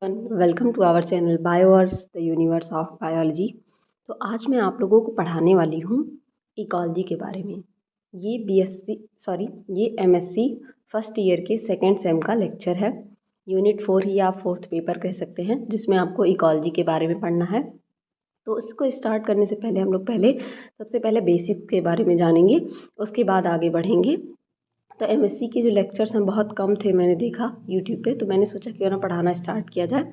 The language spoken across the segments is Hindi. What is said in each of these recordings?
Welcome to our channel Bioverse the universe of biology. तो आज मैं आप लोगों को पढ़ाने वाली हूँ इकोलॉजी के बारे में। ये ये एमएससी फर्स्ट ईयर के सेकंड सेम का लेक्चर है। यूनिट 4 ही आप फोर्थ पेपर कह सकते हैं, जिसमें आपको इकोलॉजी के बारे में पढ़ना है। तो इसको स्टार्ट करने से पहले हम लोग सबसे पहले बेसिक्स के बारे में जानेंगे, उसके बाद आगे बढ़ेंगे। तो एमएससी के जो लेक्चर्स हैं बहुत कम थे, मैंने देखा यूट्यूब पे, तो मैंने सोचा क्यों ना पढ़ाना स्टार्ट किया जाए।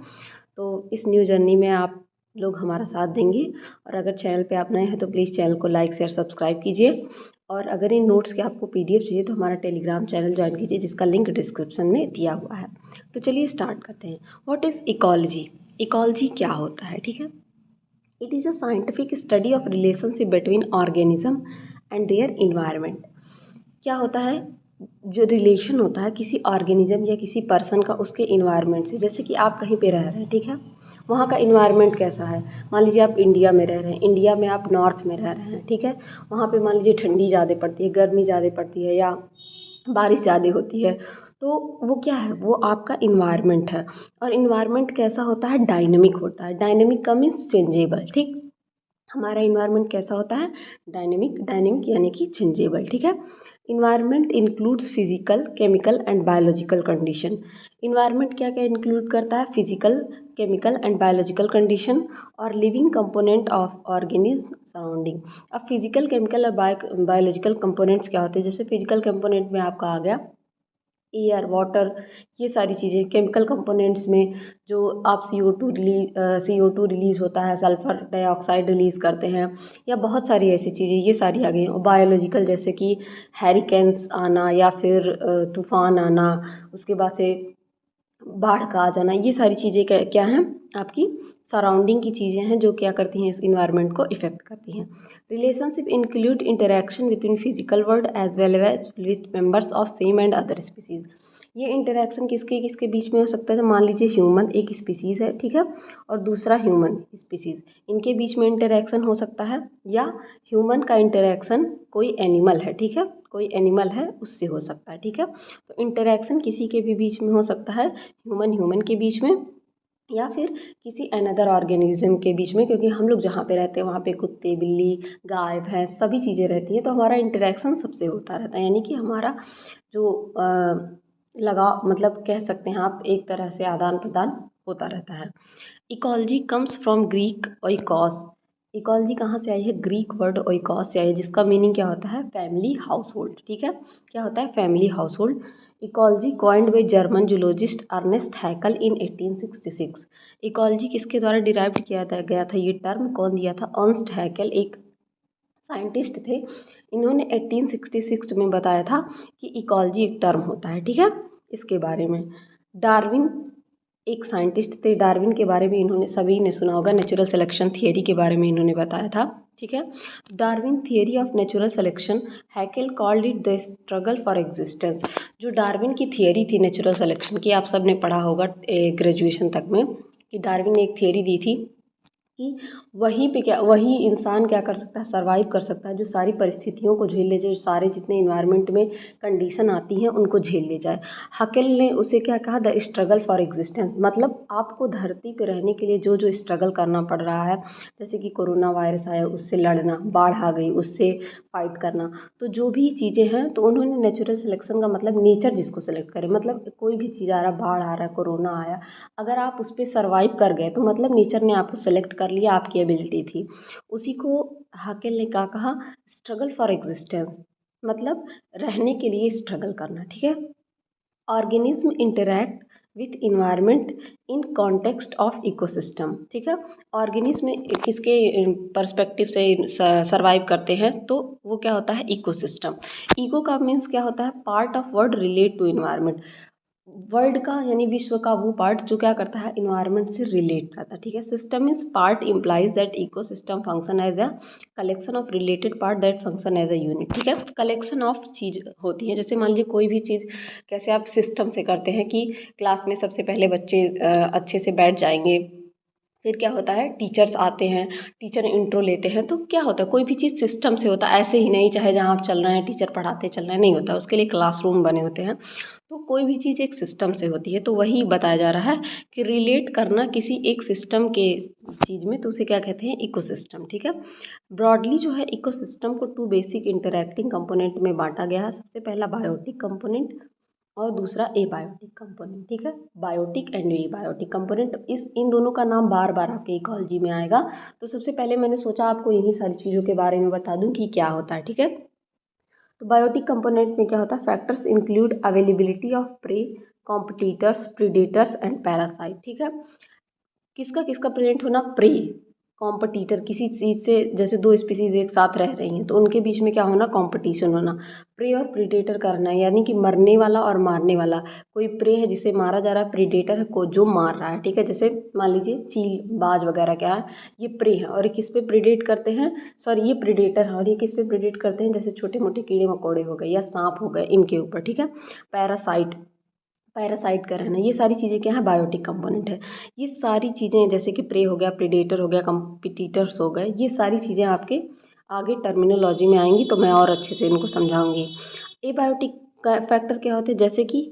तो इस न्यू जर्नी में आप लोग हमारा साथ देंगे। और अगर चैनल पे आप नए हैं तो प्लीज़ चैनल को लाइक शेयर सब्सक्राइब कीजिए। और अगर इन नोट्स के आपको पीडीएफ चाहिए तो हमारा टेलीग्राम चैनल ज्वाइन कीजिए, जिसका लिंक डिस्क्रिप्शन में दिया हुआ है। तो चलिए स्टार्ट करते हैं। What is ecology? इकोलॉजी क्या होता है? ठीक है, it is a scientific study of relationship between organism and their environment. क्या होता है? जो रिलेशन होता है किसी ऑर्गेनिज्म या किसी पर्सन का उसके इन्वायरमेंट से। जैसे कि आप कहीं पे रह रहे हैं, ठीक है, वहाँ का इन्वायरमेंट कैसा है। मान लीजिए आप इंडिया में रह रहे हैं, इंडिया में आप नॉर्थ में रह रहे हैं, ठीक है, वहाँ पे मान लीजिए ठंडी ज़्यादा पड़ती है, गर्मी ज़्यादा पड़ती है, या बारिश ज़्यादा होती है। तो वो क्या है? वो आपका इन्वायरमेंट है। और इन्वायरमेंट कैसा होता है? डायनेमिक होता है। डायनेमिक का मीन्स चेंजेबल। ठीक, हमारा इन्वायरमेंट कैसा होता है? डायनेमिक। डायनेमिक यानी कि चेंजेबल। ठीक है, environment includes physical, chemical and biological condition. Environment क्या क्या इंक्लूड करता है? Physical, chemical and biological condition और living component of organism surrounding. अब फिजिकल, केमिकल और बायोलॉजिकल कंपोनेंट्स क्या होते हैं? जैसे फिजिकल कंपोनेंट में आपका आ गया एयर, वाटर, ये सारी चीज़ें। केमिकल कंपोनेंट्स में जो आप CO2 रिलीज़ होता है, सल्फ़र डाइऑक्साइड रिलीज़ करते हैं, या बहुत सारी ऐसी चीज़ें, ये सारी आ गई। और बायोलॉजिकल जैसे कि हैरिकेन्स आना, या फिर तूफ़ान आना, उसके बाद से बाढ़ का आ जाना, ये सारी चीज़ें क्या क्या हैं? आपकी सराउंडिंग की चीज़ें हैं, जो क्या करती हैं? इस इन्वायरमेंट को इफ़ेक्ट करती हैं। Relationship include interaction with physical world as well as with members of same and other species. ये इंटरेक्शन किसके किसके बीच में हो सकता है? तो मान लीजिए ह्यूमन एक स्पीसीज़ है, ठीक है, और दूसरा ह्यूमन स्पीसीज़, इनके बीच में इंटरेक्शन हो सकता है। या ह्यूमन का इंटरेक्शन कोई एनिमल है, ठीक है, कोई एनिमल है उससे हो सकता है। ठीक है, तो इंटरेक्शन किसी के भी बीच में हो सकता है, ह्यूमन ह्यूमन के बीच में, या फिर किसी अनदर ऑर्गेनिज्म के बीच में, क्योंकि हम लोग जहाँ पे रहते हैं वहाँ पे कुत्ते, बिल्ली, गाय, भैंस सभी चीज़ें रहती हैं। तो हमारा इंटरेक्शन सबसे होता रहता है, यानी कि हमारा जो लगाव, मतलब कह सकते हैं आप, एक तरह से आदान प्रदान होता रहता है। Ecology comes from Greek oikos. Ecology कहाँ से आई है? ग्रीक वर्ड ओइकॉस से आई है, जिसका मीनिंग क्या होता है? Family household. ठीक है, क्या होता है? Family household. Ecology coined by German zoologist Ernst Haeckel in 1866। Ecology किसके द्वारा डिराइव्ड किया गया था? ये टर्म कौन दिया था? अर्नेस्ट हैकल, एक साइंटिस्ट थे। इन्होंने 1866 में बताया था कि इकोलॉजी एक टर्म होता है। ठीक है, इसके बारे में डार्विन एक साइंटिस्ट थे। डार्विन के बारे में इन्होंने, सभी ने सुना होगा, नेचुरल सिलेक्शन थियरी के बारे में इन्होंने बताया था। ठीक है, Darwin theory of natural selection, Hückel called it the struggle for existence. जो डार्विन की थियरी थी नेचुरल सिलेक्शन की, आप सब ने पढ़ा होगा ग्रेजुएशन तक में, कि डार्विन ने एक थियरी दी थी कि वहीं पे क्या, वही इंसान क्या कर सकता है? सर्वाइव कर सकता है जो सारी परिस्थितियों को झेल ले जाए, जो सारे जितने इन्वायरमेंट में कंडीशन आती हैं उनको झेल ले जाए। हकेल ने उसे क्या कहा? The struggle for existence. मतलब आपको धरती पे रहने के लिए जो जो स्ट्रगल करना पड़ रहा है, जैसे कि कोरोना वायरस आया उससे लड़ना, बाढ़ आ गई उससे फाइट करना, तो जो भी चीज़ें हैं, तो उन्होंने नेचुरल सिलेक्शन का मतलब नेचर जिसको सिलेक्ट करे, मतलब कोई भी चीज़ आ रहा, बाढ़ आ रहा है, कोरोना आया, अगर आप उस पर सर्वाइव कर गए तो मतलब नेचर ने आपको सेलेक्ट कर लिया, आपकी एबिलिटी थी। उसी को हाकेल ने क्या कहा? स्ट्रगल फॉर एग्जिस्टेंस, मतलब रहने के लिए स्ट्रगल करना। ठीक है, organism interact with environment in context of ecosystem. ठीक है, ऑर्गेनिज्म किसके पर्सपेक्टिव से सर्वाइव करते हैं? तो वो क्या होता है? इकोसिस्टम। इको का मीन्स क्या होता है? Part of word relate to environment. World का यानी विश्व का वो पार्ट जो क्या करता है? इन्वायरमेंट से रिलेट करता है। ठीक है, system is part implies that ecosystem function as a collection of related part that function as a unit. ठीक है, कलेक्शन ऑफ चीज होती है। जैसे मान लीजिए कोई भी चीज़, कैसे आप सिस्टम से करते हैं कि क्लास में सबसे पहले बच्चे अच्छे से बैठ जाएंगे, फिर क्या होता है, टीचर्स आते हैं, टीचर इंट्रो लेते हैं। तो क्या होता है, कोई भी चीज़ सिस्टम से होता है, ऐसे ही नहीं चाहे जहाँ आप चल रहे हैं टीचर पढ़ाते चल रहे हैं, नहीं होता, उसके लिए क्लासरूम बने होते हैं। तो कोई भी चीज़ एक सिस्टम से होती है, तो वही बताया जा रहा है कि रिलेट करना किसी एक सिस्टम के चीज़ में, तो उसे क्या कहते हैं, इकोसिस्टम। ठीक है, ब्रॉडली जो है इकोसिस्टम को 2 बेसिक इंटरैक्टिंग कंपोनेंट में बांटा गया है। सबसे पहला बायोटिक कंपोनेंट और दूसरा एबायोटिक कंपोनेंट। ठीक है, बायोटिक एंड एबायोटिक कंपोनेंट, इस इन दोनों का नाम बार बार आपके इकोलॉजी में आएगा। तो सबसे पहले मैंने सोचा आपको इन्हीं सारी चीज़ों के बारे में बता दूं कि क्या होता है। ठीक है, तो बायोटिक कंपोनेंट में क्या होता है, factors include availability of prey, competitors, predators and parasite. ठीक है, किसका किसका प्रेजेंट होना, प्रे, कॉम्पिटिटर, किसी चीज़ से जैसे दो स्पीसीज एक साथ रह रही हैं तो उनके बीच में क्या होना, कंपटीशन होना। प्रे और प्रीडेटर करना, यानी कि मरने वाला और मारने वाला। कोई प्रे है जिसे मारा जा रहा है, प्रीडेटर है को जो मार रहा है। ठीक है, जैसे मान लीजिए चील, बाज वगैरह क्या है, ये प्रे है और ये किस पे प्रीडेट करते हैं, सॉरी ये प्रीडेटर है और ये किस पे प्रीडेट करते हैं, जैसे छोटे मोटे कीड़े मकोड़े हो गए या सांप हो गए, इनके ऊपर। ठीक है, पैरासाइट, पैरासाइट का रहना, ये सारी चीज़ें क्या है, बायोटिक कंपोनेंट है। ये सारी चीज़ें जैसे कि प्रे हो गया, प्रीडेटर हो गया, कंपिटिटर्स हो गए, ये सारी चीज़ें आपके आगे टर्मिनोलॉजी में आएंगी तो मैं और अच्छे से इनको समझाऊंगी। एबायोटिक का फैक्टर क्या होते हैं, जैसे कि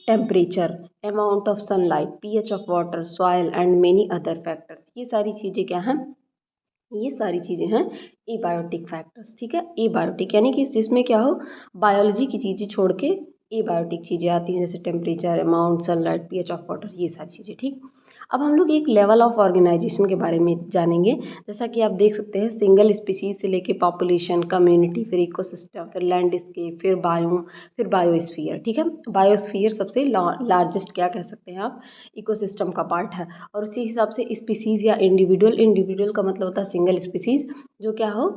temperature, amount of sunlight, pH of water, soil and many other factors, ये सारी चीज़ें क्या हैं, ये सारी चीज़ें हैं एबायोटिक फैक्टर्स। ठीक है, एबायोटिक यानी कि जिसमें क्या हो, बायोलॉजी की चीज़ें छोड़ के एबायोटिक चीज़ें आती हैं, जैसे temperature, amount, sunlight, pH of water, ये सारी चीज़ें। ठीक, अब हम लोग एक लेवल ऑफ ऑर्गेनाइजेशन के बारे में जानेंगे। जैसा कि आप देख सकते हैं, सिंगल स्पीसीज से लेके पॉपुलेशन, कम्युनिटी, फिर इकोसिस्टम, फिर लैंडस्केप, फिर बायोम, फिर बायोस्फीयर। ठीक है, बायोस्फीयर सबसे लार्जेस्ट क्या कह सकते हैं आप, इकोसिस्टम का पार्ट है। और उसी हिसाब से स्पीसीज़ या इंडिविजुअल, इंडिविजुअल का मतलब होता है सिंगल स्पीसीज़, जो क्या हो,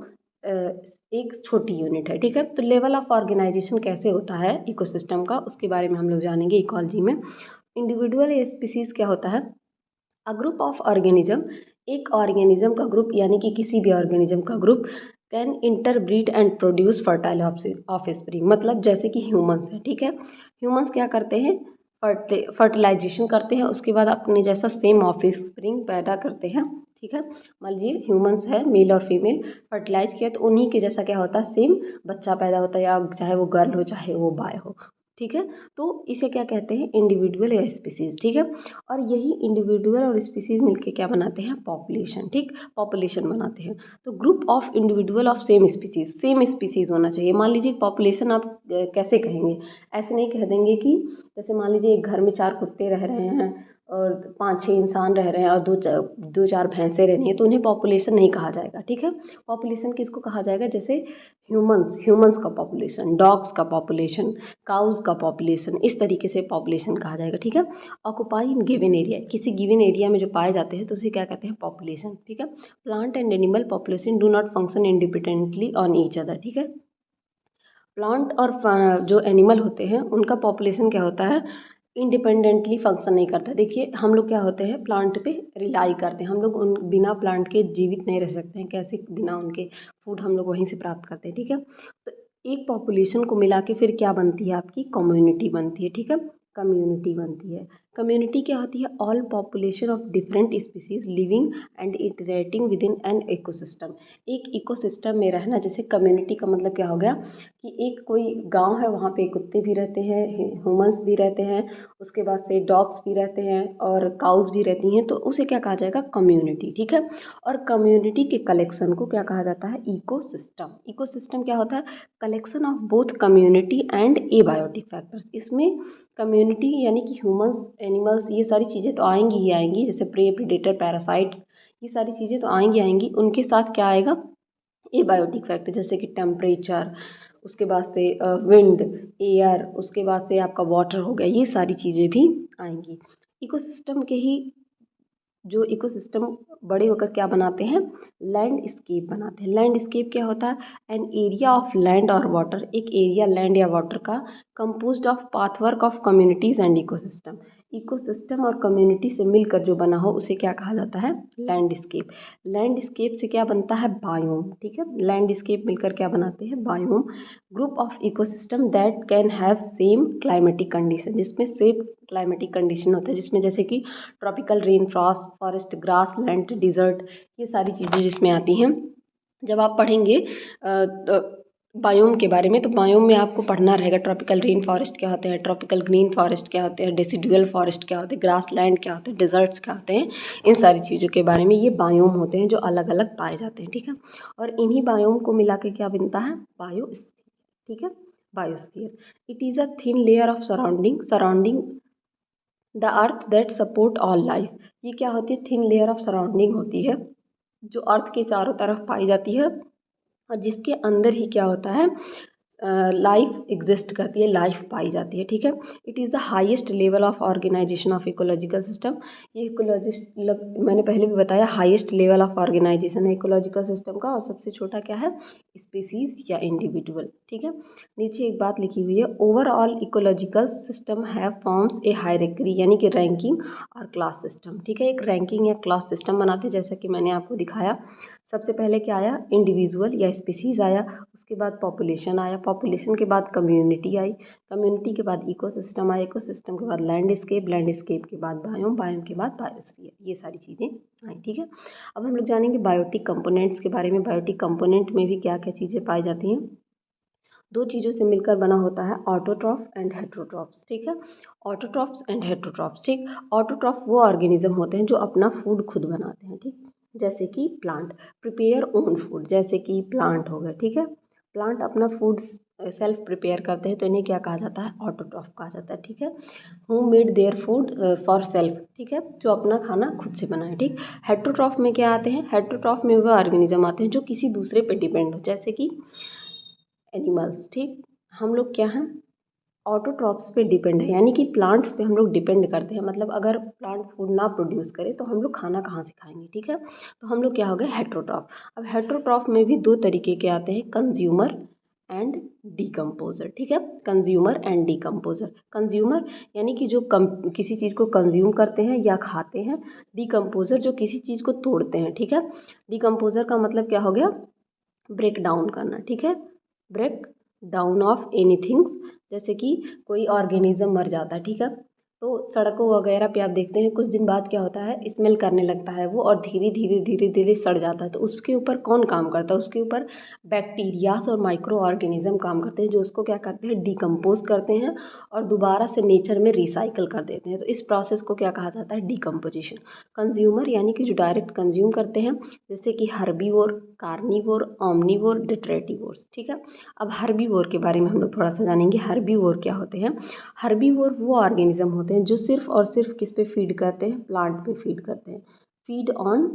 एक छोटी यूनिट है। ठीक है, तो लेवल ऑफ ऑर्गेनाइजेशन कैसे होता है इकोसिस्टम का, उसके बारे में हम लोग जानेंगे इकोलॉजी में। इंडिविजुअल या स्पीसीज़ क्या होता है, अ ग्रुप ऑफ ऑर्गेनिज्म, एक ऑर्गेनिज्म का ग्रुप, यानी कि किसी भी ऑर्गेनिज्म का group, can interbreed and produce fertile of spring, मतलब जैसे कि ह्यूमंस है। ठीक है, ह्यूमंस क्या करते हैं, फर्टिलाइजेशन करते हैं, उसके बाद अपने जैसा सेम ऑफ स्प्रिंग पैदा करते हैं। ठीक है, मान लीजिए ह्यूमंस है, मेल और फीमेल, फर्टिलाइज किया तो उन्हीं के जैसा क्या होता है, सेम बच्चा पैदा होता है, या चाहे वो गर्ल हो चाहे वो बॉय हो। ठीक है, तो इसे क्या कहते हैं, इंडिविजुअल या स्पीसीज। ठीक है, और यही इंडिविजुअल और स्पीसीज मिलके क्या बनाते हैं, पॉपुलेशन। ठीक, पॉपुलेशन बनाते हैं। तो group of individual of same species, same species होना चाहिए। मान लीजिए पॉपुलेशन आप कैसे कहेंगे, ऐसे नहीं कह देंगे कि जैसे मान लीजिए एक घर में 4 कुत्ते रह रहे हैं और 5-6 इंसान रह रहे हैं और दो चार भैंसें रह रही हैं, तो उन्हें पॉपुलेशन नहीं कहा जाएगा। ठीक है, पॉपुलेशन किसको कहा जाएगा, जैसे ह्यूमंस का पॉपुलेशन, डॉग्स का पॉपुलेशन, काउज का पॉपुलेशन, इस तरीके से पॉपुलेशन कहा जाएगा। ठीक है, ऑक्युपाई इन गिवन एरिया, किसी गिवन एरिया में जो पाए जाते हैं तो उसे क्या कहते हैं, पॉपुलेशन। ठीक है, plant and animal population do not function independently on each other. ठीक है, प्लांट और जो एनिमल होते हैं उनका पॉपुलेशन क्या होता है, इंडिपेंडेंटली फंक्शन नहीं करता। देखिए हम लोग क्या होते हैं, प्लांट पे रिलाई करते हैं, हम लोग उन बिना प्लांट के जीवित नहीं रह सकते हैं, कैसे, बिना उनके फूड हम लोग वहीं से प्राप्त करते हैं। ठीक है, तो एक पॉपुलेशन को मिला के फिर क्या बनती है, आपकी कम्युनिटी बनती है। ठीक है, कम्युनिटी बनती है। कम्युनिटी क्या होती है, all population of different species living and interacting with in an ecosystem, एक इकोसिस्टम में रहना। जैसे कम्युनिटी का मतलब क्या हो गया कि एक कोई गांव है, वहाँ पे कुत्ते भी रहते हैं, ह्यूमंस भी रहते हैं, उसके बाद से डॉग्स भी रहते हैं और काउज भी रहती हैं, तो उसे क्या कहा जाएगा, कम्युनिटी। ठीक है, और कम्युनिटी के कलेक्शन को क्या कहा जाता है, इकोसिस्टम। इकोसिस्टम क्या होता है, collection of both community and abiotic factors. इसमें कम्युनिटी यानी कि ह्यूमंस, एनिमल्स, ये सारी चीज़ें तो आएंगी ही आएंगी, जैसे प्रे, प्रीडेटर, पैरासाइट, ये सारी चीज़ें तो आएंगी आएंगी, उनके साथ क्या आएगा, एबायोटिक फैक्टर, जैसे कि टेम्परेचर, उसके बाद से विंड, एयर, उसके बाद से आपका वाटर हो गया, ये सारी चीज़ें भी आएंगी। इकोसिस्टम के ही जो इकोसिस्टम बड़े होकर क्या बनाते हैं, लैंडस्केप बनाते हैं। लैंडस्केप क्या होता है? एन एरिया ऑफ लैंड और वाटर, एक एरिया लैंड या वाटर का composed of patchwork of communities and ecosystem. Ecosystem और कम्युनिटी से मिलकर जो बना हो उसे क्या कहा जाता है? लैंडस्केप। लैंडस्केप से क्या बनता है? बायोम। ठीक है, लैंडस्केप मिलकर क्या बनाते हैं? Biome. Group of ecosystem that can have same climatic condition, जिसमें सेम क्लाइमेटिक कंडीशन होता है, जिसमें जैसे कि tropical rain forest, grass land, desert, ये सारी चीज़ें जिसमें आती हैं। जब आप पढ़ेंगे तो बायोम के बारे में, तो बायोम में आपको पढ़ना रहेगा ट्रॉपिकल रेन फॉरेस्ट क्या होते हैं, ट्रॉपिकल ग्रीन फॉरेस्ट क्या होते हैं, डेसिडुअल फॉरेस्ट क्या होते हैं, ग्रास लैंड क्या होते हैं, डिजर्ट्स क्या होते हैं। इन सारी चीज़ों के बारे में ये बायोम होते हैं जो अलग अलग पाए जाते हैं। ठीक है, और इन्हीं बायोम को मिला के क्या बनता है? बायोस्फीयर। ठीक है, biosphere. It is a thin layer of surrounding the earth that support all life. ये क्या होती है? थिन लेयर ऑफ सराउंडिंग होती है जो अर्थ के चारों तरफ पाई जाती है और जिसके अंदर ही क्या होता है? लाइफ एग्जिस्ट करती है, लाइफ पाई जाती है। ठीक है, it is the highest level of organisation of ecological system. ये इकोलॉजिस्ट मैंने पहले भी बताया, हाईएस्ट लेवल ऑफ ऑर्गेनाइजेशन है इकोलॉजिकल सिस्टम का, और सबसे छोटा क्या है? स्पीसीज या इंडिविजुअल। ठीक है, नीचे एक बात लिखी हुई है, overall ecological system have forms a hierarchy, यानी कि रैंकिंग और क्लास सिस्टम। ठीक है, एक रैंकिंग या क्लास सिस्टम बनाते हैं, जैसा कि मैंने आपको दिखाया। सबसे पहले क्या आया? इंडिविजुअल या स्पीसीज आया, उसके बाद पॉपुलेशन आया, पॉपुलेशन के बाद कम्युनिटी आई, कम्युनिटी के बाद इकोसिस्टम आया, इकोसिस्टम के बाद लैंडस्केप, लैंडस्केप के बाद बायोम, बायोम के बाद बायोस्फीयर, ये सारी चीज़ें आई। ठीक है, अब हम लोग जानेंगे बायोटिक कंपोनेंट्स के बारे में। बायोटिक कंपोनेंट में भी क्या क्या चीज़ें पाई जाती हैं? दो चीज़ों से मिलकर बना होता है, ऑटोट्रॉफ एंड हेट्रोट्रॉफ्स। ठीक है, ऑटोट्रॉफ्स एंड हेट्रोट्रॉफ्स। ठीक, ऑटोट्रॉफ वो ऑर्गेनिज्म होते हैं जो अपना फूड खुद बनाते हैं। ठीक, जैसे कि प्लांट प्रिपेयर ओन फूड, जैसे कि प्लांट हो गए। ठीक है, प्लांट अपना फूड सेल्फ प्रिपेयर करते हैं, तो इन्हें क्या कहा जाता है? ऑटोट्रॉफ कहा जाता है। ठीक है, who made their food for self. ठीक है, जो अपना खाना खुद से बनाए। ठीक, हेट्रोट्रॉफ में क्या आते हैं? हेट्रोट्रॉफ में वो ऑर्गेनिज्म आते हैं जो किसी दूसरे पे डिपेंड हो, जैसे कि एनिमल्स। ठीक, हम लोग क्या हैं? ऑटोट्रॉफ्स पे डिपेंड है, यानी कि प्लांट्स पे हम लोग डिपेंड करते हैं। मतलब अगर प्लांट फूड ना प्रोड्यूस करे तो हम लोग खाना कहाँ से खाएंगे? ठीक है, तो हम लोग क्या हो गए? हेट्रोट्रॉफ। अब हेट्रोट्रॉफ में भी दो तरीके के आते हैं, कंज्यूमर एंड डिकम्पोजर। ठीक है, कंज्यूमर एंड डिकम्पोजर। कंज्यूमर यानी कि जो किसी चीज़ को कंज्यूम करते हैं या खाते हैं। डिकम्पोजर जो किसी चीज़ को तोड़ते हैं। ठीक है, डिकम्पोजर का मतलब क्या हो गया? ब्रेक डाउन करना। ठीक है, ब्रेक डाउन ऑफ एनीथिंग्स, जैसे कि कोई ऑर्गेनिज्म मर जाता है। ठीक है, तो सड़कों वगैरह पे आप देखते हैं कुछ दिन बाद क्या होता है? स्मेल करने लगता है वो, और धीरे धीरे धीरे धीरे सड़ जाता है। तो उसके ऊपर कौन काम करता है? उसके ऊपर बैक्टीरियाज और माइक्रो ऑर्गेनिज्म काम करते हैं, जो उसको क्या करते हैं? डिकम्पोज करते हैं और दोबारा से नेचर में रिसाइकल कर देते हैं। तो इस प्रोसेस को क्या कहा जाता है? डिकम्पोजिशन। कंज्यूमर यानी कि जो डायरेक्ट कंज्यूम करते हैं, जैसे कि हर्बीवोर, कार्निवोर, ओमनीवोर, डिट्रेटिवोर्स। ठीक है, अब हर्बीवोर के बारे में हम लोग थोड़ा सा जानेंगे। हर्बीवोर क्या होते हैं? हर्बीवोर वो ऑर्गेनिज्म होते हैं जो सिर्फ और सिर्फ किस पे फीड करते हैं? प्लांट पे फीड करते हैं। फीड ऑन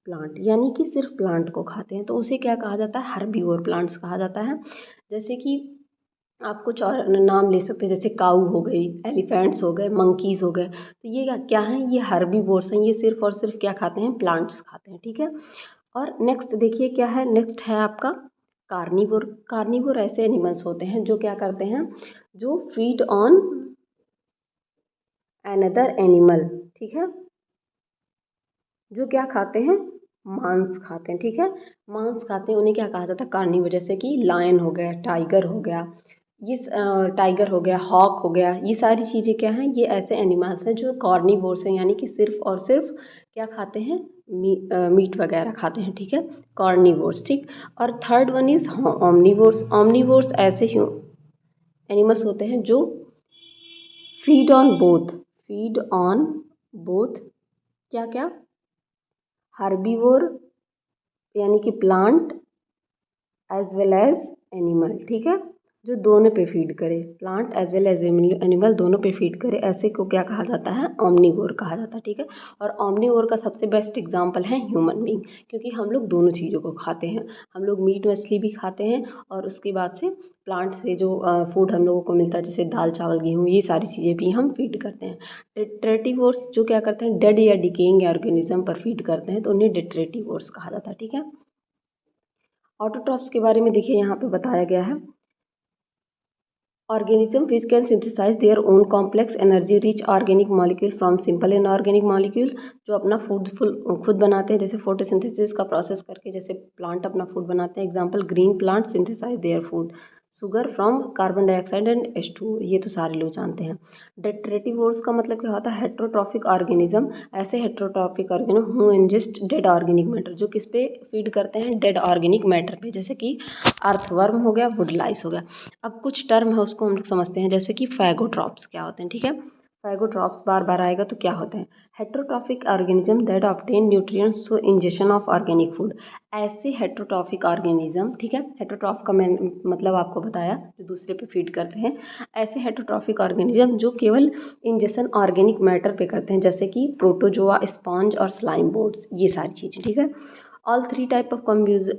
प्लांट, यानी कि सिर्फ प्लांट को खाते हैं, तो उसे क्या कहा जाता है? हर्बीवोर प्लांट्स कहा जाता है। जैसे कि आप कुछ और नाम ले सकते हैं, जैसे काऊ हो गई, एलिफेंट्स हो गए, मंकीज़ हो गए, तो ये क्या हैं? ये हर्बीवोर्स हैं, ये सिर्फ और सिर्फ क्या खाते हैं? प्लांट्स खाते हैं। ठीक है, और नेक्स्ट देखिए क्या है? नेक्स्ट है आपका कार्निवोर। कार्निवोर ऐसे एनिमल्स होते हैं जो क्या करते हैं? जो फीड ऑन अनदर एनिमल। ठीक है, जो क्या खाते हैं? मांस खाते हैं। ठीक है, मांस खाते हैं, उन्हें क्या कहा जाता है? कार्निवोर। जैसे कि लायन हो गया, टाइगर हो गया, ये टाइगर हो गया, हॉक हो गया, ये सारी चीज़ें क्या हैं? ये ऐसे एनिमल्स हैं जो कार्निवोर्स हैं, यानी कि सिर्फ और सिर्फ क्या खाते हैं? मीट वगैरह खाते हैं। ठीक है, कार्निवोर्स। ठीक, और third one is omnivores. Omnivores ऐसे एनिमल्स होते हैं जो feed on both, feed on both क्या क्या? हर्बीवोर यानी कि plant as well as animal. ठीक है, जो दोनों पे फीड करे, plant as well as animal दोनों पे फीड करे, ऐसे को क्या कहा जाता है, ओमनीवोर कहा जाता है। ठीक है, और ओमनीवोर का सबसे बेस्ट एग्जांपल है ह्यूमन बीइंग, क्योंकि हम लोग दोनों चीज़ों को खाते हैं। हम लोग मीट मछली भी खाते हैं और उसके बाद से प्लांट से जो फूड हम लोगों को मिलता है, जैसे दाल चावल गेहूँ, ये सारी चीज़ें भी हम फीड करते हैं। डिट्रेटिवोर्स जो क्या करते हैं, डेड या डिकेइंग ऑर्गेनिज्म पर फीड करते हैं, तो उन्हें डिट्रेटिवोर्स कहा जाता है। ठीक है, ऑटोट्रॉफ्स के बारे में देखिए यहाँ पे बताया गया है, organism which can synthesize their own complex energy rich organic molecule from simple inorganic molecule, जो अपना फूड खुद बनाते हैं, जैसे फोटोसिंथेसिस का प्रोसेस करके जैसे प्लांट अपना फूड बनाते हैं। Example green plant synthesise their food, sugar from carbon dioxide and H2O, ये तो सारे लोग जानते हैं। डेट्रेटिवोर्स का मतलब क्या होता है, हेट्रोट्रॉफिक ऑर्गेनिज्म, ऐसे heterotrophic organism who ingest dead organic matter, जो किस पे फीड करते हैं, डेड ऑर्गेनिक मैटर पे, जैसे कि अर्थवर्म हो गया, वुडलाइस हो गया। अब कुछ टर्म है उसको हम लोग समझते हैं, जैसे कि फैगोट्रॉप्स क्या होते हैं। ठीक है, फैगोट्रॉप्स बार बार आएगा तो क्या होते हैं, heterotrophic organism that obtain nutrients through injection of organic food, ऐसे हेट्रोट्रॉफिक ऑर्गेनिज्म। ठीक है, हेट्रोट्रॉफ का मैं मतलब आपको बताया, जो दूसरे पे फीड करते हैं, ऐसे हेट्रोट्रॉफिक ऑर्गेनिज्म जो केवल इंजेक्शन ऑर्गेनिक मैटर पे करते हैं, जैसे कि प्रोटोजोआ, स्पॉन्ज और स्लाइम बोर्ड्स, ये सारी चीज़ें। ठीक है, all three type of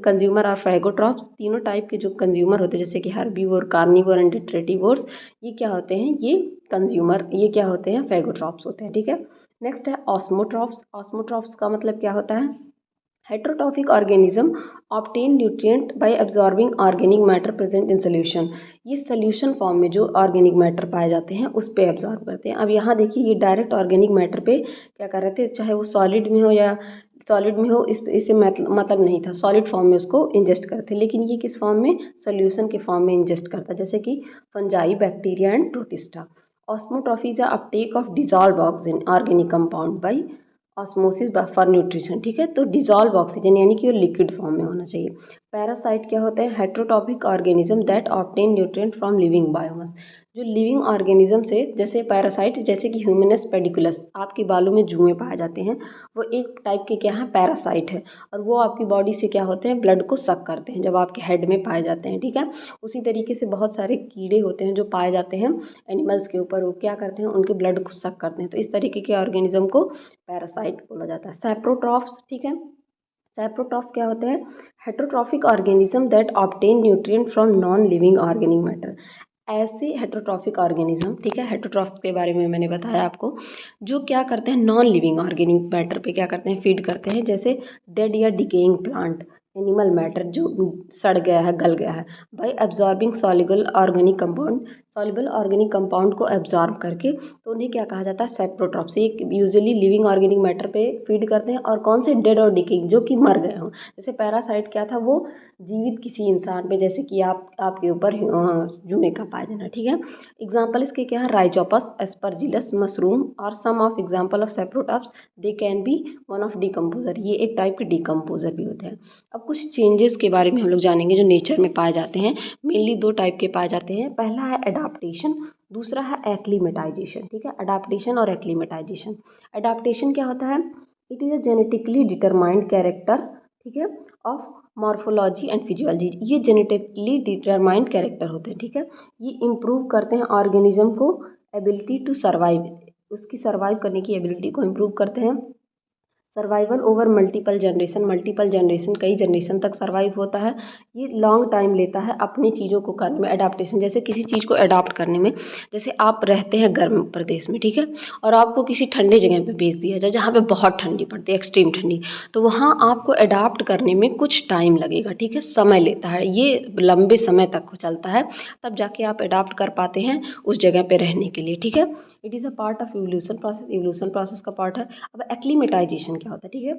consumer are phagotrophs, तीनों टाइप के जो कंज्यूमर होते हैं, जैसे कि हर्बीवोर, कार्निवोर एंड डिट्रेटिवोर्स, ये क्या होते हैं, ये कंज्यूमर, ये क्या होते हैं, फैगोट्रॉप्स होते हैं। ठीक है, नेक्स्ट है ऑस्मोट्रॉप्स। ऑस्मोट्रॉप्स का मतलब क्या होता है, heterotrophic organism obtain nutrient bye absorbing organic matter present in solution, ये सोल्यूशन फॉर्म में जो ऑर्गेनिक मैटर पाए जाते हैं उस पे एब्जॉर्ब करते हैं। अब यहाँ देखिए, ये डायरेक्ट ऑर्गेनिक मैटर पे क्या कर रहे थे, चाहे वो सॉलिड में हो, इससे मतलब नहीं था, सॉलिड फॉर्म में उसको इंजेस्ट करते, लेकिन ये किस फॉर्म में, सोल्यूशन के फॉर्म में इंजेस्ट करता, जैसे कि fungi, bacteria and protista. Osmotrophy is uptake of dissolve oxygen organic compound by osmosis for nutrition. ठीक है, तो डिजॉल्व ऑक्सीजन यानी कि वो लिक्विड फॉर्म में होना चाहिए। पैरासाइट क्या होते हैं, heterotrophic organism that obtain nutrient from living biomass, जो लिविंग ऑर्गेनिज्म से, जैसे पैरासाइट, जैसे कि ह्यूमनस पेडिकुलस, आपके बालों में जुएं पाए जाते हैं, वो एक टाइप के क्या है, पैरासाइट है, और वो आपकी बॉडी से क्या होते हैं, ब्लड को सक करते हैं, जब आपके हेड में पाए जाते हैं। ठीक है, उसी तरीके से बहुत सारे कीड़े होते हैं जो पाए जाते हैं एनिमल्स के ऊपर, वो क्या करते हैं, उनके ब्लड को सक करते हैं, तो इस तरीके के ऑर्गेनिज्म को पैरासाइट बोला जाता है। सैप्रोट्रॉफ्स, ठीक है, सैप्रोट्रॉफ क्या होते हैं, heterotrophic organism that obtain nutrient from non living organic matter, ऐसे हेट्रोट्रॉफिक ऑर्गेनिज्म। ठीक है, हेट्रोट्रॉफ के बारे में मैंने बताया आपको, जो क्या करते हैं, नॉन लिविंग ऑर्गेनिक मैटर पे क्या करते हैं, फीड करते हैं, जैसे डेड या डिकेइंग प्लांट, एनिमल मैटर जो सड़ गया है, गल गया है, bye absorbing soluble organic compound, soluble organic compound को एब्जॉर्ब करके, तो उन्हें क्या कहा जाता है, सेप्रोट्रॉप्स। ये यूजुअली लिविंग ऑर्गेनिक मैटर पे फीड करते हैं, और कौन से, डेड और डिकेइंग, जो कि मर गए हों। जैसे पैरासाइट क्या था, वो जीवित किसी इंसान पे, जैसे कि आपके ऊपर जूने का पाया जाना। ठीक है, एग्जाम्पल इसके क्या है, राइजोपस, एस्परजिलस, मशरूम और some of example of saprotrophs, they can be one of decomposer, ये एक टाइप के डिकम्पोजर भी होते हैं। अब कुछ चेंजेस के बारे में हम लोग जानेंगे जो नेचर में पाए जाते हैं, मेनली दो टाइप के पाए जाते हैं। पहला है एडाप्टेशन, दूसरा है एक्लीमेटाइजेशन। ठीक है, अडाप्टेशन और एक्लीमेटाइजेशन। अडाप्टेशन क्या होता है, it is a genetically determined character, ठीक है, ऑफ मॉर्फोलॉजी एंड फिजियोलॉजी, ये जेनेटिकली डिटरमाइंड कैरेक्टर होते हैं। ठीक है, ये इम्प्रूव करते हैं ऑर्गेनिज्म को एबिलिटी टू सर्वाइव, उसकी सर्वाइव करने की एबिलिटी को इम्प्रूव करते हैं। सर्वाइवल ओवर मल्टीपल जनरेशन, कई जनरेशन तक सर्वाइव होता है। ये लॉन्ग टाइम लेता है अपनी चीज़ों को करने में, अडाप्टेशन, जैसे किसी चीज़ को अडाप्ट करने में, जैसे आप रहते हैं गर्म प्रदेश में, ठीक है, और आपको किसी ठंडे जगह पे भेज दिया जाए जहाँ पे बहुत ठंडी पड़ती है, एक्सट्रीम ठंडी, तो वहाँ आपको अडाप्ट करने में कुछ टाइम लगेगा। ठीक है, समय लेता है, ये लंबे समय तक चलता है, तब जाके आप अडाप्ट कर पाते हैं उस जगह पे रहने के लिए। ठीक है, it is a part of evolution process का पार्ट है। अब एक्लीमेटाइजेशन क्या होता है, ठीक है,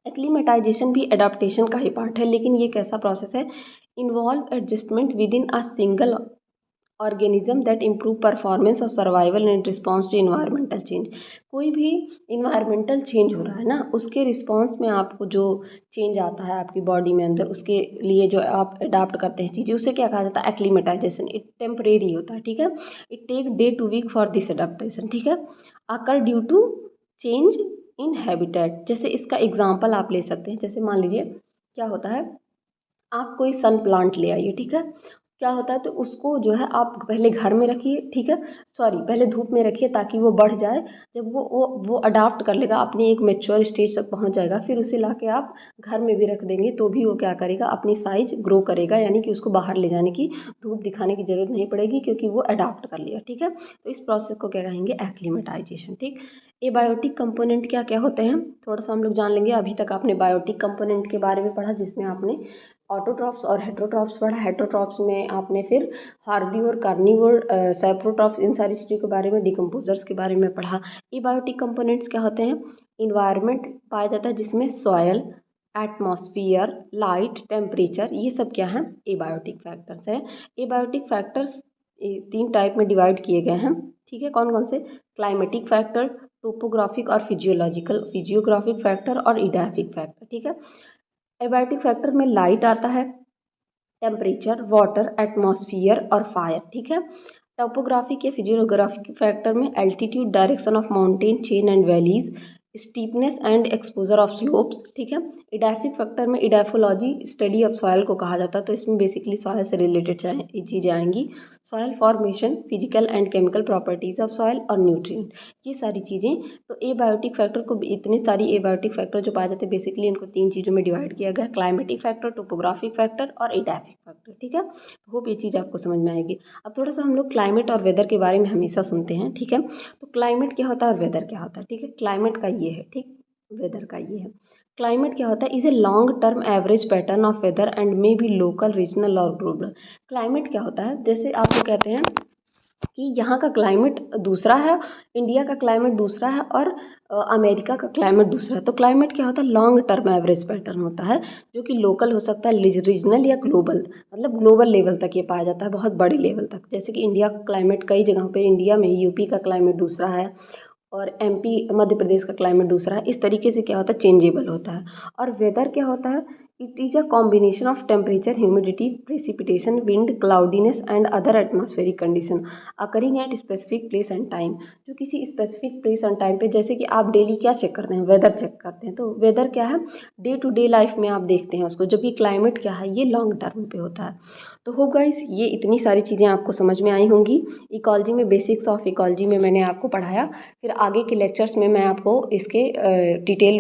एक्लीमेटाइजेशन भी एडाप्टेशन का ही पार्ट है, लेकिन ये कैसा प्रोसेस है, involve adjustment with in a single organism that improve performance और survival in response to environmental change. कोई भी इन्वायरमेंटल चेंज हो रहा है ना, उसके रिस्पॉन्स में आपको जो चेंज आता है आपकी बॉडी में अंदर, उसके लिए जो आप अडाप्ट करते हैं चीज़ें, उसे क्या कहा जाता है, एक्लीमेटाइजेशन। इट टेम्परेरी होता है। ठीक है, it take day to week for this adaptation. ठीक है, occur due to change in habitat, जैसे इसका एग्जाम्पल आप ले सकते हैं, जैसे मान लीजिए क्या होता है, आप कोई सन प्लांट ले आइए, ठीक है, क्या होता है, तो उसको जो है आप पहले घर में रखिए, ठीक है, सॉरी पहले धूप में रखिए ताकि वो बढ़ जाए। जब वो अडाप्ट कर लेगा, अपनी एक मैच्योर स्टेज तक पहुंच जाएगा, फिर उसे लाके आप घर में भी रख देंगे तो भी वो क्या करेगा, अपनी साइज ग्रो करेगा, यानी कि उसको बाहर ले जाने की, धूप दिखाने की ज़रूरत नहीं पड़ेगी क्योंकि वो अडाप्ट कर लिया, ठीक है। तो इस प्रोसेस को क्या कहेंगे, एक्लीमेटाइजेशन, ठीक। एबायोटिक कंपोनेंट क्या क्या होते हैं थोड़ा सा हम लोग जान लेंगे। अभी तक आपने बायोटिक कंपोनेंट के बारे में पढ़ा, जिसमें आपने ऑटोट्रॉफ्स और हेटरोट्रॉफ्स पढ़ा। हेटरोट्रॉफ्स में आपने फिर हार्बीवोर, कार्निवोर, सैप्रोट्रॉफ्स, इन सारी चीज़ों के बारे में, डिकम्पोजर्स के बारे में पढ़ा। एबायोटिक कंपोनेंट्स क्या होते हैं, इन्वायरमेंट पाया जाता है जिसमें सॉयल, एटमॉस्फियर, लाइट, टेम्परेचर, ये सब क्या हैं, एबायोटिक फैक्टर्स हैं। एबायोटिक फैक्टर्स 3 टाइप में डिवाइड किए गए हैं, ठीक है। कौन कौन से, क्लाइमेटिक फैक्टर, टोपोग्राफिक और फिजियोग्राफिक फैक्टर और इडाफिक फैक्टर, ठीक है। एबायोटिक फैक्टर में लाइट आता है, टेम्परेचर, वाटर, एटमॉस्फियर और फायर, ठीक है। टोपोग्राफिक या फिजियोग्राफिक फैक्टर में altitude, direction of mountain chain and valleys, steepness and exposure of slopes, ठीक है। इडाफिक फैक्टर में इडाफोलॉजी, स्टडी ऑफ सॉयल को कहा जाता है, तो इसमें बेसिकली सॉयल से रिलेटेड चीज़ें आएंगी। Soil formation, physical and chemical properties of soil और न्यूट्रिएंट, ये सारी चीज़ें। तो एबायोटिक फैक्टर को, इतने सारी एबायोटिक फैक्टर जो पाए जाते हैं, बेसिकली इनको 3 चीज़ों में डिवाइड किया गया, क्लाइमेटिक फैक्टर, टोपोग्राफिक फैक्टर और इडाफिक फैक्टर, ठीक है। होप ये चीज़ आपको समझ में आएगी। अब थोड़ा सा हम लोग क्लाइमेट और वेदर के बारे में हमेशा सुनते हैं, ठीक है। तो क्लाइमेट क्या होता है और वेदर क्या होता है, ठीक है। क्लाइमेट का ये है, ठीक, वेदर का ये है। क्लाइमेट क्या होता है, is a long term average pattern of weather and may be local, regional और ग्लोबल। क्लाइमेट क्या होता है, जैसे आप लोग कहते हैं कि यहाँ का क्लाइमेट दूसरा है, इंडिया का क्लाइमेट दूसरा है और अमेरिका का क्लाइमेट दूसरा है। तो क्लाइमेट क्या होता है, लॉन्ग टर्म एवरेज पैटर्न होता है, जो कि लोकल हो सकता है, रीजनल या ग्लोबल, मतलब ग्लोबल लेवल तक ये पाया जाता है, बहुत बड़ी लेवल तक। जैसे कि इंडिया का क्लाइमेट कई जगहों पे, इंडिया में यूपी का क्लाइमेट दूसरा है और एमपी, मध्य प्रदेश का क्लाइमेट दूसरा है। इस तरीके से क्या होता है, चेंजेबल होता है। और वेदर क्या होता है, it is a combination of temperature, humidity, precipitation, wind, cloudiness and other atmospheric condition occurring at specific place and time. जो किसी स्पेसिफिक प्लेस एंड टाइम पे, जैसे कि आप डेली क्या चेक करते हैं, वेदर चेक करते हैं, तो वेदर क्या है, डे टू डे लाइफ में आप देखते हैं उसको, जबकि क्लाइमेट क्या है, ये लॉन्ग टर्म पे होता है। तो होप गाइस, ये इतनी सारी चीज़ें आपको समझ में आई होंगी। इकोलॉजी में, बेसिक्स ऑफ इकोलॉजी में मैंने आपको पढ़ाया। फिर आगे के लेक्चर्स में मैं आपको इसके डिटेल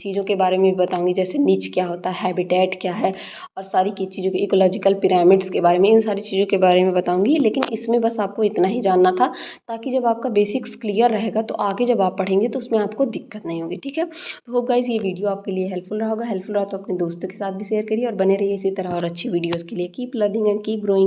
चीज़ों के बारे में भी बताऊंगी, जैसे नीच क्या होता है, हैबिटेट क्या है, और सारी की चीज़ों के, इकोलॉजिकल पिरामिड्स के बारे में, इन सारी चीज़ों के बारे में बताऊंगी। लेकिन इसमें बस आपको इतना ही जानना था, ताकि जब आपका बेसिक्स क्लियर रहेगा तो आगे जब आप पढ़ेंगे तो उसमें आपको दिक्कत नहीं होगी, ठीक है। तो होप गाइस, ये वीडियो आपके लिए हेल्पफुल रहा होगा। हेल्पफुल रहा तो अपने दोस्तों के साथ भी शेयर करिए और बने रहिए इसी तरह और अच्छी वीडियोज़ के लिए। Keep learning and keep growing.